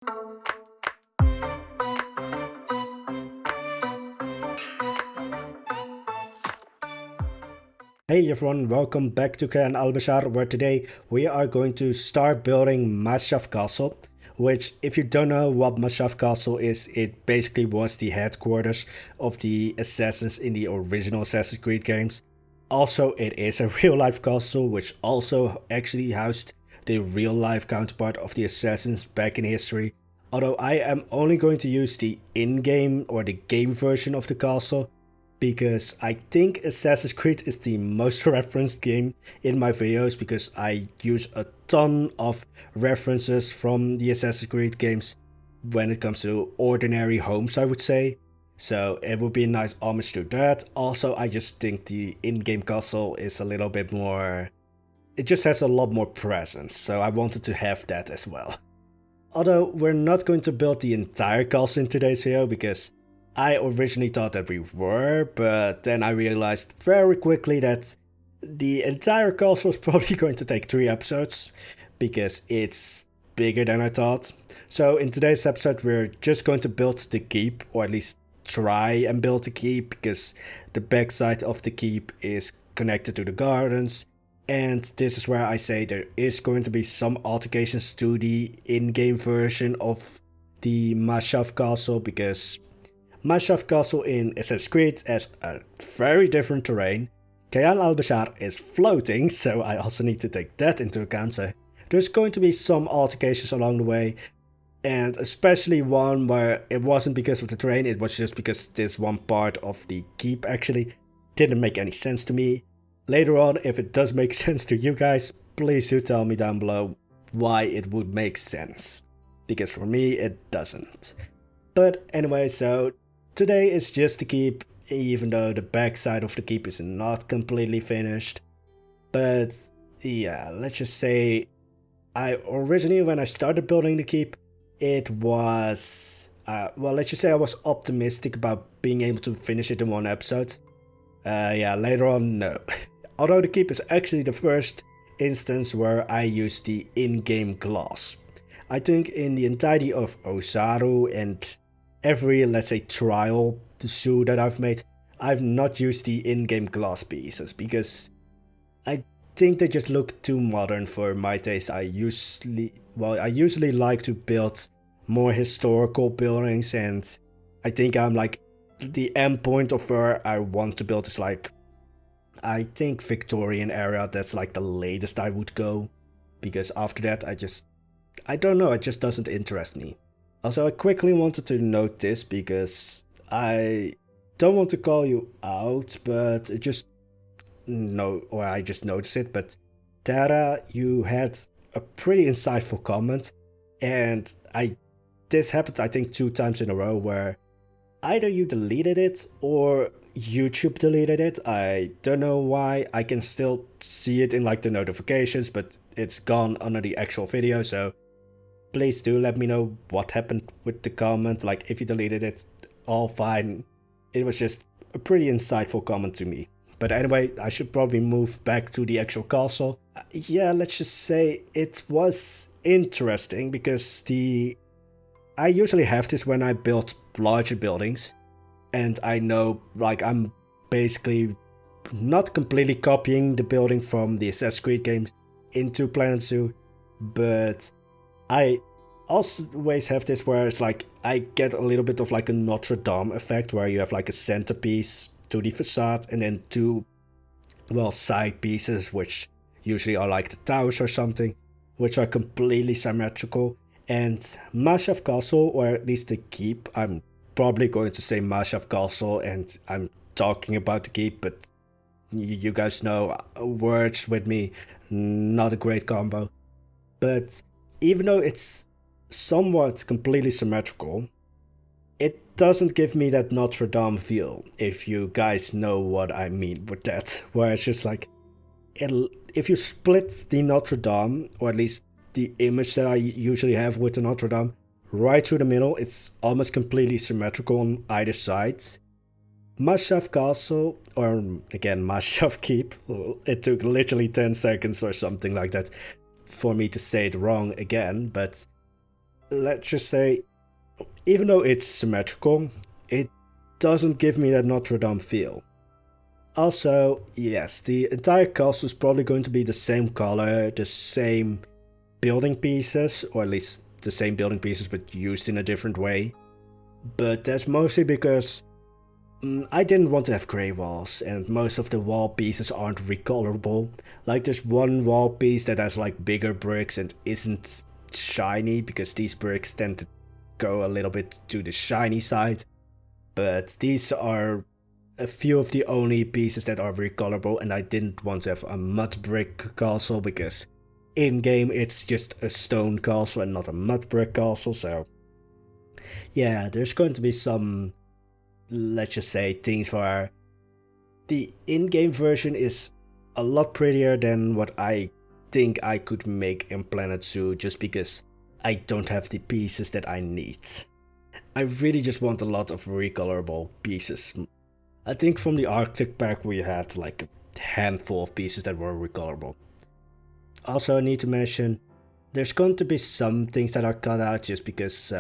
Hey everyone, welcome back to Kayan Al-Bashar, where today we are going to start building Masyaf Castle, which, if you don't know what Masyaf Castle is, it basically was the headquarters of the assassins in the original Assassin's Creed games. Also, it is a real-life castle, which also actually housed the real-life counterpart of the assassins back in history. Although I am only going to use the in-game or the game version of the castle, because I think Assassin's Creed is the most referenced game in my videos, because I use a ton of references from the Assassin's Creed games when it comes to ordinary homes, I would say. So it would be a nice homage to that. Also, I just think the in-game castle is a little bit more... It just has a lot more presence, so I wanted to have that as well. Although we're not going to build the entire castle in today's video, because I originally thought that we were, but then I realized very quickly that the entire castle is probably going to take 3 episodes, because it's bigger than I thought. So in today's episode we're just going to build the keep, or at least try and build the keep, because the backside of the keep is connected to the gardens, and this is where I say there is going to be some alterations to the in-game version of the Masyaf castle, because Masyaf Castle in Assassin's Creed has a very different terrain. Kayan Al-Bashar is floating, so I also need to take that into account. So there's going to be some alterations along the way, and especially one where it wasn't because of the terrain, it was just because this one part of the keep actually didn't make any sense to me. Later on, if it does make sense to you guys, please do tell me down below why it would make sense, because for me it doesn't. But anyway, so today is just the keep, even though the backside of the keep is not completely finished. But yeah, let's just say originally when I started building the keep, it was, well, let's just say I was optimistic about being able to finish it in 1 episode. Yeah, later on, no. Although the keep is actually the first instance where I used the in-game glass. I think in the entirety of Osaru and every, let's say, trial zoo that I've made, I've not used the in-game glass pieces, because I think they just look too modern for my taste. I usually like to build more historical buildings, and I think I'm like, the end point of where I want to build is like, I think Victorian era, that's like the latest I would go, because after that I don't know, it just doesn't interest me. Also, I quickly wanted to note this, because I don't want to call you out, but I just noticed it, but Tara, you had a pretty insightful comment, and this happened I think 2 times in a row, where either you deleted it or YouTube deleted it. I don't know why. I can still see it in like the notifications, but it's gone under the actual video, so please do let me know what happened with the comment. Like, if you deleted it, all fine. It was just a pretty insightful comment to me. But anyway, I should probably move back to the actual castle. Yeah, let's just say it was interesting, because I usually have this when I build larger buildings, and I know, like, I'm basically not completely copying the building from the Assassin's Creed games into Planet Zoo, but I always have this where it's like, I get a little bit of like a Notre Dame effect, where you have like a centerpiece to the facade, and then 2, well, side pieces, which usually are like the towers or something, which are completely symmetrical. And Masyaf Castle, or at least the keep, I'm probably going to say Masyaf Castle, and I'm talking about the keep, but you guys know, words with me, not a great combo. But even though it's somewhat completely symmetrical, it doesn't give me that Notre Dame feel, if you guys know what I mean with that, where it's just like, if you split the Notre Dame, or at least the image that I usually have with the Notre Dame, right through the middle, it's almost completely symmetrical on either side. Masyaf Castle, or again Masyaf Keep, it took literally 10 seconds or something like that for me to say it wrong again, but let's just say, even though it's symmetrical, it doesn't give me that Notre Dame feel. Also, yes, the entire castle is probably going to be the same color, the same building pieces, or at least the same building pieces but used in a different way. But that's mostly because I didn't want to have grey walls, and most of the wall pieces aren't recolorable. Like there's one wall piece that has like bigger bricks and isn't shiny, because these bricks tend to go a little bit to the shiny side. But these are a few of the only pieces that are recolorable, and I didn't want to have a mud brick castle because in game it's just a stone castle and not a mud brick castle. So yeah, there's going to be some, let's just say, things where the in-game version is a lot prettier than what I think I could make in Planet Zoo, just because I don't have the pieces that I need. I really just want a lot of recolorable pieces. I think from the Arctic pack we had like a handful of pieces that were recolorable. Also, I need to mention, there's going to be some things that are cut out just because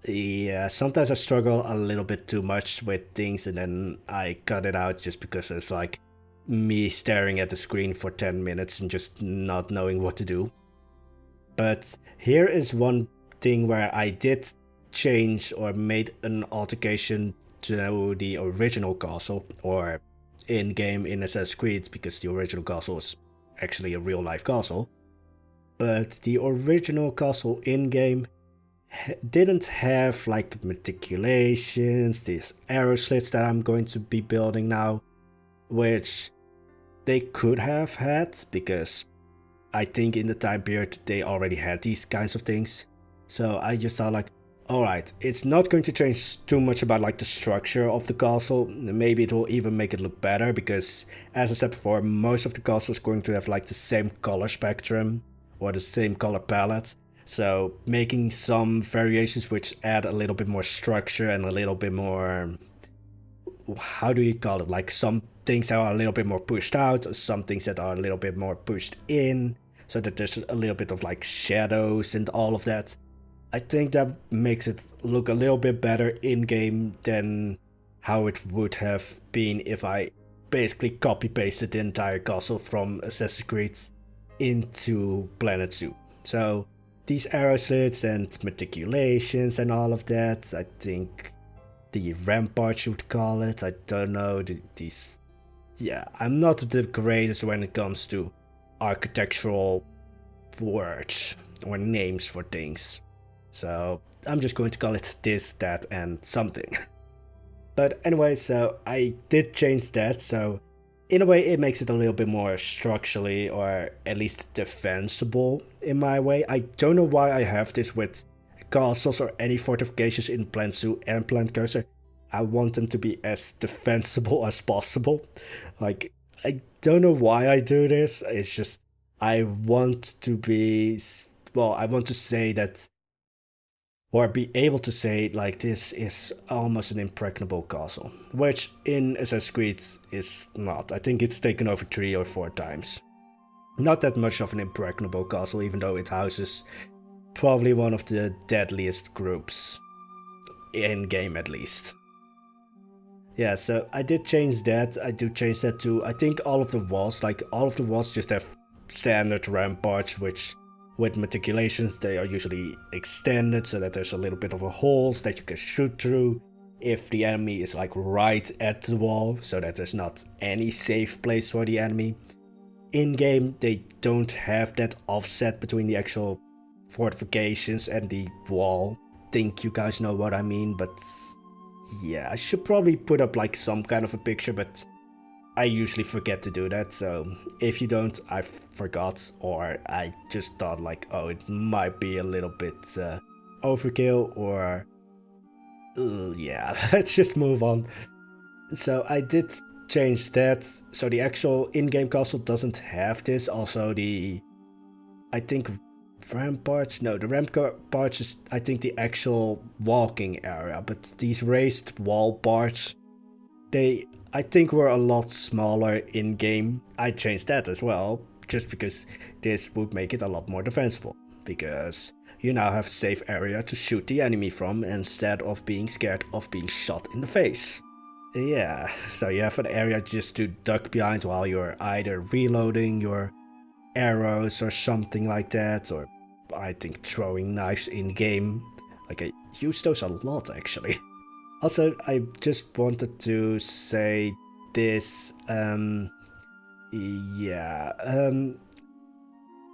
yeah, sometimes I struggle a little bit too much with things and then I cut it out just because it's like me staring at the screen for 10 minutes and just not knowing what to do. But here is one thing where I did change or made an altercation to the original castle, or in-game in Assassin's Creed, because the original castle is actually a real-life castle. But the original castle in-game didn't have like meticulations, these arrow slits that I'm going to be building now, which they could have had, because I think in the time period they already had these kinds of things. So I just thought like, alright, it's not going to change too much about like the structure of the castle. Maybe it will even make it look better, because as I said before, most of the castle is going to have like the same color spectrum or the same color palette. So making some variations which add a little bit more structure and a little bit more, how do you call it, like some things that are a little bit more pushed out, or some things that are a little bit more pushed in, so that there's a little bit of like shadows and all of that. I think that makes it look a little bit better in-game than how it would have been if I basically copy-pasted the entire castle from Assassin's Creed into Planet Zoo. So these arrow slits and meticulations and all of that, I think the ramparts you would call it, I don't know, these... Yeah, I'm not the greatest when it comes to architectural words or names for things. So I'm just going to call it this, that, and something. But anyway, so I did change that, so in a way it makes it a little bit more structurally, or at least defensible in my way. I don't know why I have this with castles or any fortifications in Planet Zoo and Planet Coaster. I want them to be as defensible as possible. Like, I don't know why I do this, it's just I want to be, well, I want to say that, or be able to say like this is almost an impregnable castle, which in Assassin's Creed is not. I think it's taken over 3 or 4 times. Not that much of an impregnable castle, even though it houses probably one of the deadliest groups, in game at least. Yeah, so I did change that. I do change that too. I think all of the walls, like all of the walls just have standard ramparts, which with meticulations, they are usually extended so that there's a little bit of a holes that you can shoot through if the enemy is like right at the wall, so that there's not any safe place for the enemy. In game, they don't have that offset between the actual fortifications and the wall. Think you guys know what I mean, but yeah, I should probably put up like some kind of a picture, but I usually forget to do that, so if you don't, I forgot, or I just thought like, oh, it might be a little bit overkill, or yeah, let's just move on. So I did change that, so the actual in-game castle doesn't have this. Also the, I think ramparts, no, the ramparts is I think the actual walking area, but these raised wall parts, they I think were a lot smaller in game. I changed that as well, just because this would make it a lot more defensible. Because you now have a safe area to shoot the enemy from instead of being scared of being shot in the face. Yeah, so you have an area just to duck behind while you're either reloading your arrows or something like that, or I think throwing knives in game. Like, I use those a lot actually. Also, I just wanted to say this,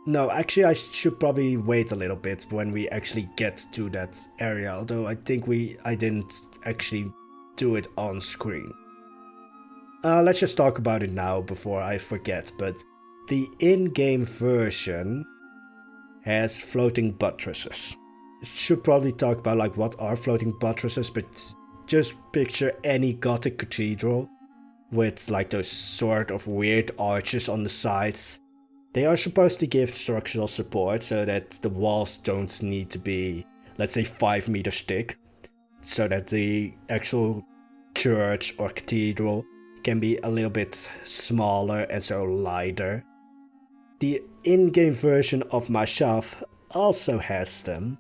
no, actually I should probably wait a little bit when we actually get to that area, although I think I didn't actually do it on screen. Let's just talk about it now before I forget, but the in-game version has floating buttresses. Should probably talk about like what are floating buttresses, but just picture any Gothic cathedral with like those sort of weird arches on the sides. They are supposed to give structural support so that the walls don't need to be, let's say, 5 meters thick, so that the actual church or cathedral can be a little bit smaller and so lighter. The in-game version of Masyaf also has them,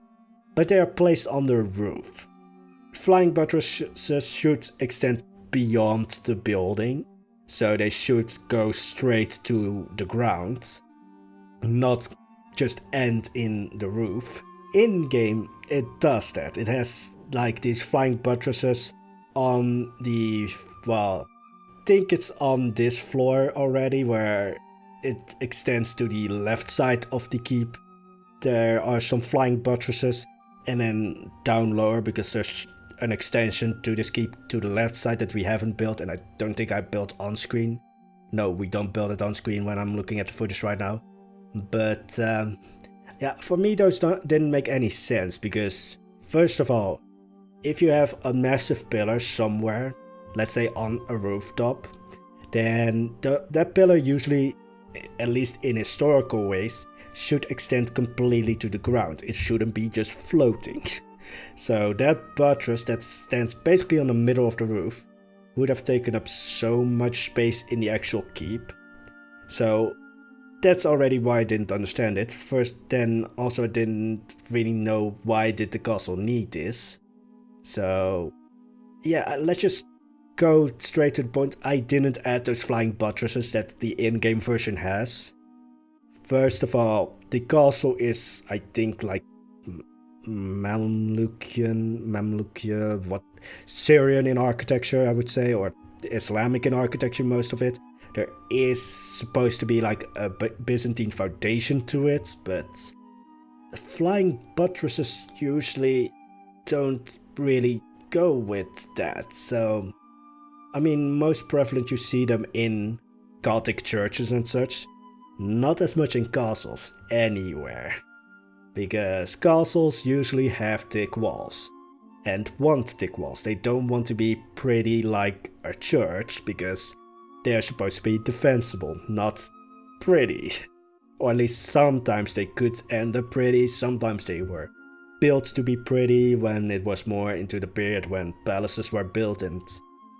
but they are placed on the roof. Flying buttresses should extend beyond the building, so they should go straight to the ground, not just end in the roof. In-game, it does that. It has like these flying buttresses on the, well, I think it's on this floor already, where it extends to the left side of the keep. There are some flying buttresses, and then down lower, because there's an extension to this keep to the left side that we haven't built, and I don't think I built on screen. No, we don't build it on screen when I'm looking at the footage right now. But yeah, for me those didn't make any sense, because first of all, if you have a massive pillar somewhere, let's say on a rooftop, then that pillar usually, at least in historical ways, should extend completely to the ground. It shouldn't be just floating. So that buttress that stands basically on the middle of the roof would have taken up so much space in the actual keep. So that's already why I didn't understand it. First, then also I didn't really know why did the castle need this. So yeah, let's just go straight to the point. I didn't add those flying buttresses that the in-game version has. First of all, the castle is, I think, like Mamlukian, what, Syrian in architecture, I would say, or Islamic in architecture, most of it. There is supposed to be like a Byzantine foundation to it, but flying buttresses usually don't really go with that. So, I mean, most prevalent you see them in Gothic churches and such, not as much in castles anywhere. Because castles usually have thick walls, and want thick walls. They don't want to be pretty like a church, because they are supposed to be defensible, not pretty. Or at least sometimes they could end up pretty, sometimes they were built to be pretty when it was more into the period when palaces were built and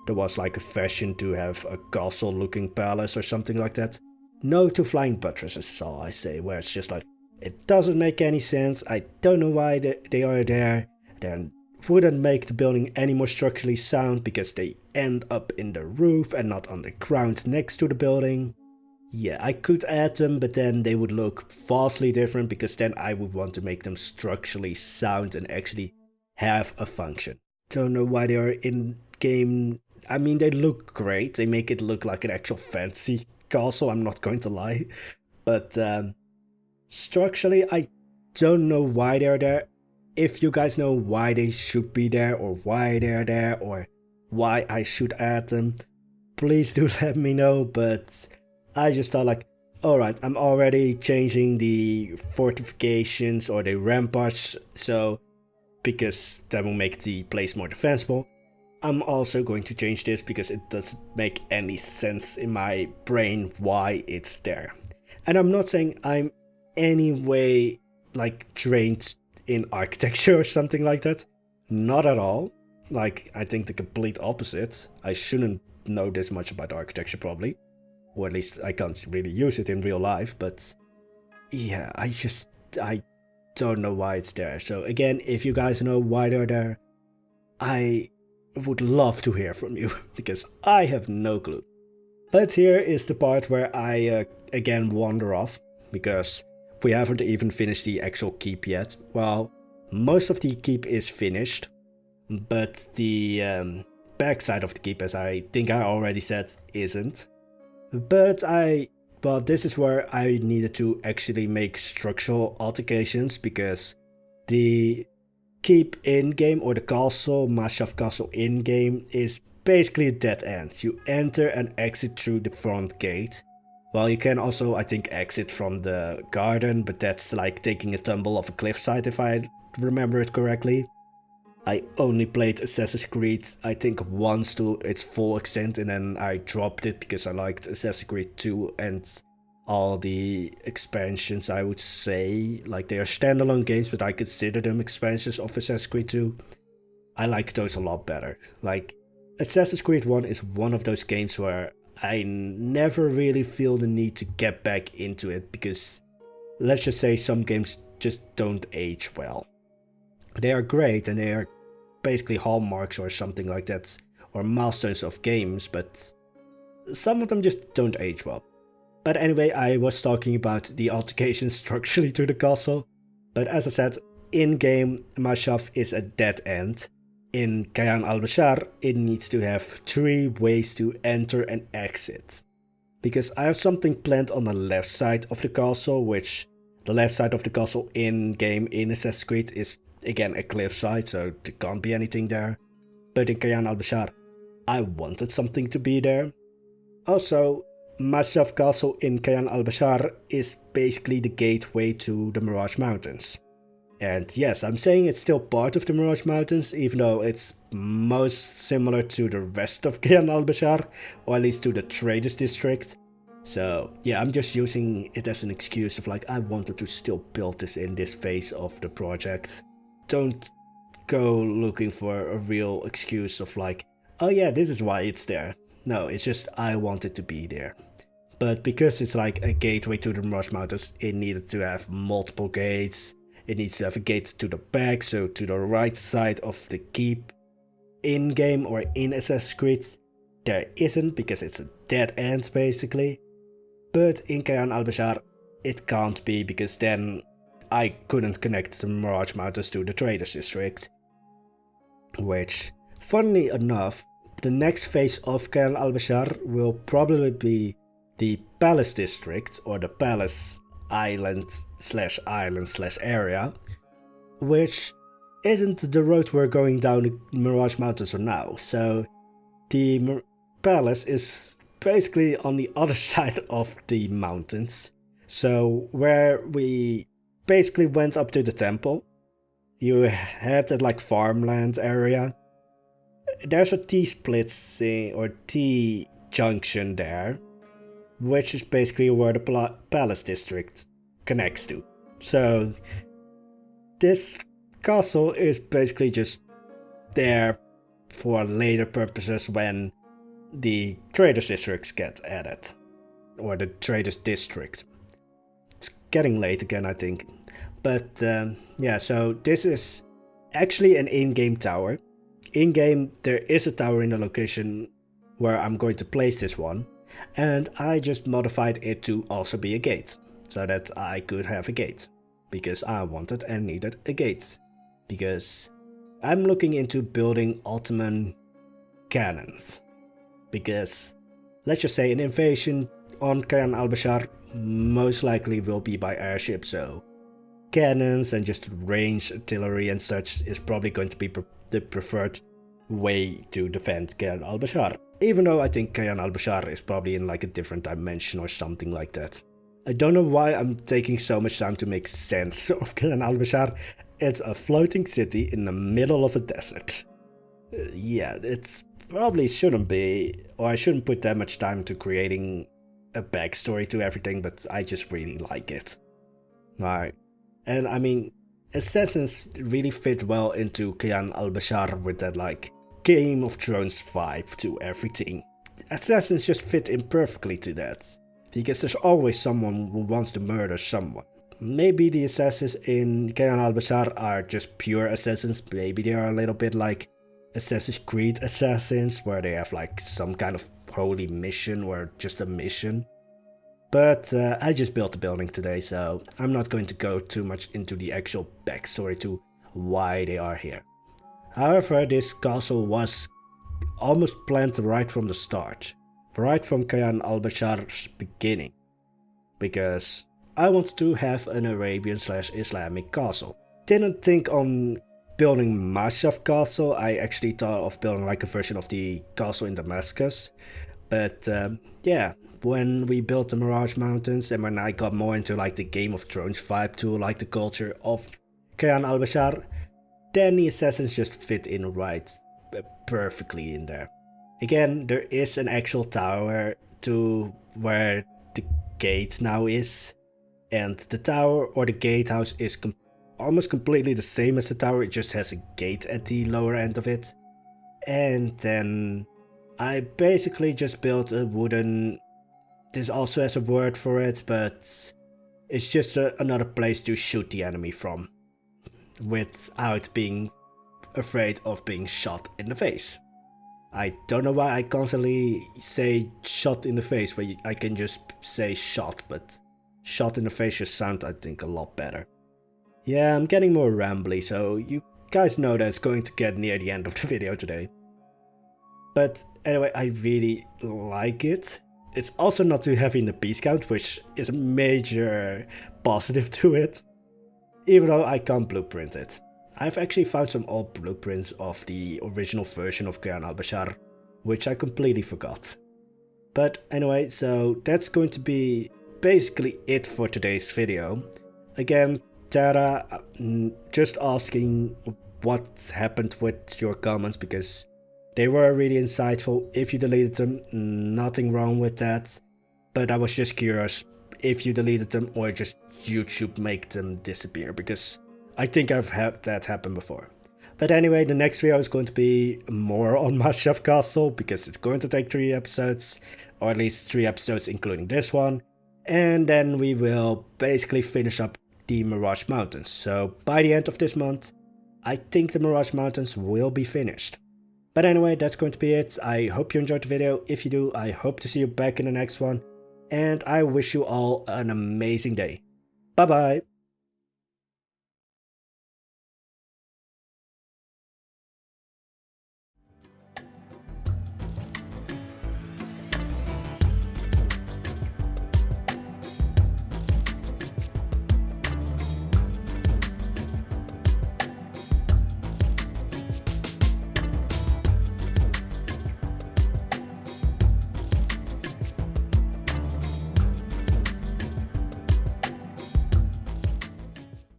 there was like a fashion to have a castle looking palace or something like that. No to flying buttresses is all I say, where it's just like, it doesn't make any sense, I don't know why they are there, then wouldn't make the building any more structurally sound because they end up in the roof and not on the ground next to the building. Yeah, I could add them, but then they would look vastly different, because then I would want to make them structurally sound and actually have a function. Don't know why they are in game. I mean, they look great, they make it look like an actual fancy castle, I'm not going to lie, but structurally I don't know why they're there. If you guys know why they should be there, or why they're there, or why I should add them, please do let me know. But I just thought like, alright, I'm already changing the fortifications or the ramparts, so because that will make the place more defensible. I'm also going to change this because it doesn't make any sense in my brain why it's there. And I'm not saying I'm any way like trained in architecture or something like that. Not at all. Like, I think the complete opposite. I shouldn't know this much about architecture probably. Or at least I can't really use it in real life, but yeah, I don't know why it's there. So again, if you guys know why they're there, I would love to hear from you, because I have no clue. But here is the part where I again wander off, because we haven't even finished the actual keep yet. Well, most of the keep is finished, but the backside of the keep, as I think I already said, isn't. But well, this is where I needed to actually make structural alterations, because the keep in-game, or the castle, Masyaf castle in-game, is basically a dead end. You enter and exit through the front gate. Well, you can also, I think, exit from the garden, but that's like taking a tumble off a cliffside if I remember it correctly. I only played Assassin's Creed, I think, once to its full extent, and then I dropped it because I liked Assassin's Creed 2 and all the expansions, I would say. Like, they are standalone games, but I consider them expansions of Assassin's Creed 2. I like those a lot better. Like, Assassin's Creed 1 is one of those games where I never really feel the need to get back into it, because let's just say some games just don't age well. They are great and they are basically hallmarks or something like that, or milestones of games, but some of them just don't age well. But anyway, I was talking about the altercations structurally to the castle, but as I said, in-game Masyaf is a dead end. In Kayan Al-Bashar, it needs to have 3 ways to enter and exit. Because I have something planned on the left side of the castle, which the left side of the castle in-game in Assassin's Creed is again a cliffside, so there can't be anything there. But in Kayan Al-Bashar, I wanted something to be there. Also, Masyaf Castle in Kayan Al-Bashar is basically the gateway to the Mirage Mountains. And yes, I'm saying it's still part of the Mirage Mountains, even though it's most similar to the rest of Kayan Al-Bashar, or at least to the Traders District. So yeah, I'm just using it as an excuse of like, I wanted to still build this in this phase of the project. Don't go looking for a real excuse of like, oh yeah, this is why it's there. No, it's just I want it to be there. But because it's like a gateway to the Mirage Mountains, it needed to have multiple gates. It needs to have a gate to the back, so to the right side of the keep. In-game or in Assassin's Creed, there isn't, because it's a dead end basically. But in Kayan Al-Bashar, it can't be, because then I couldn't connect the Mirage Mountains to the Traders District. Which, funnily enough, the next phase of Kayan Al-Bashar will probably be the Palace District, or the Palace Island / area, which isn't the road we're going down the Mirage Mountains for now. So the palace is basically on the other side of the mountains. So where we basically went up to the temple, you had that like farmland area. There's a T-split or T-junction there, which is basically where the Palace District connects to. So this castle is basically just there for later purposes when the Traders Districts get added. Or the Traders District. It's getting late again, I think. But yeah, so this is actually an in-game tower. In-game, there is a tower in the location where I'm going to place this one. And I just modified it to also be a gate, so that I could have a gate, because I wanted and needed a gate. Because I'm looking into building Ottoman cannons. Because, let's just say, an invasion on Kayan Al-Bashar most likely will be by airship, so cannons and just ranged artillery and such is probably going to be the preferred way to defend Kayan Al-Bashar. Even though I think Kayan Al-Bashar is probably in like a different dimension or something like that. I don't know why I'm taking so much time to make sense of Kayan Al-Bashar. It's a floating city in the middle of a desert. Yeah, it's probably shouldn't be, or I shouldn't put that much time to creating a backstory to everything, but I just really like it. Right. And I mean, Assassins really fit well into Kayan Al-Bashar with that like Game of Thrones vibe to everything. Assassins just fit in perfectly to that, because there's always someone who wants to murder someone. maybe the assassins in Kayan Al-Bashar are just pure assassins. Maybe they are a little bit like Assassin's Creed assassins, where they have like some kind of holy mission or just a mission. But I just built a building today, so I'm not going to go too much into the actual backstory to why they are here. However, this castle was almost planned right from the start, right from Kayan Al-Bashar's beginning, because I wanted to have an Arabian/Islamic castle. Didn't think on building Masyaf castle. I actually thought of building like a version of the castle in Damascus, but yeah, when we built the Mirage Mountains and when I got more into like the Game of Thrones vibe to like the culture of Kayan Al-Bashar, then the assassins just fit in right perfectly in there. Again, there is an actual tower to where the gate now is, and the tower or the gatehouse is almost completely the same as the tower. It just has a gate at the lower end of it. And then I basically just built a wooden, this also has a word for it, but it's just another place to shoot the enemy from without being afraid of being shot in the face. I don't know why I constantly say shot in the face where I can just say shot, but shot in the face just sounds, I think, a lot better. Yeah, I'm getting more rambly, so you guys know that it's going to get near the end of the video today. But anyway, I really like it. It's also not too heavy in the piece count, which is a major positive to it, even though I can't blueprint it. I've actually found some old blueprints of the original version of Kayan Al-Bashar, which I completely forgot. But anyway, so that's going to be basically it for today's video. Again, Tara, just asking what happened with your comments, because they were really insightful. If you deleted them, nothing wrong with that. But I was just curious if you deleted them or just YouTube make them disappear, because I think I've had that happen before. But anyway, the next video is going to be more on Masyaf Castle, because it's going to take 3 episodes, or at least 3 episodes including this one. And then we will basically finish up the Mirage Mountains. So by the end of this month, I think the Mirage Mountains will be finished. But anyway, that's going to be it. I hope you enjoyed the video. If you do, I hope to see you back in the next one. And I wish you all an amazing day. Bye bye.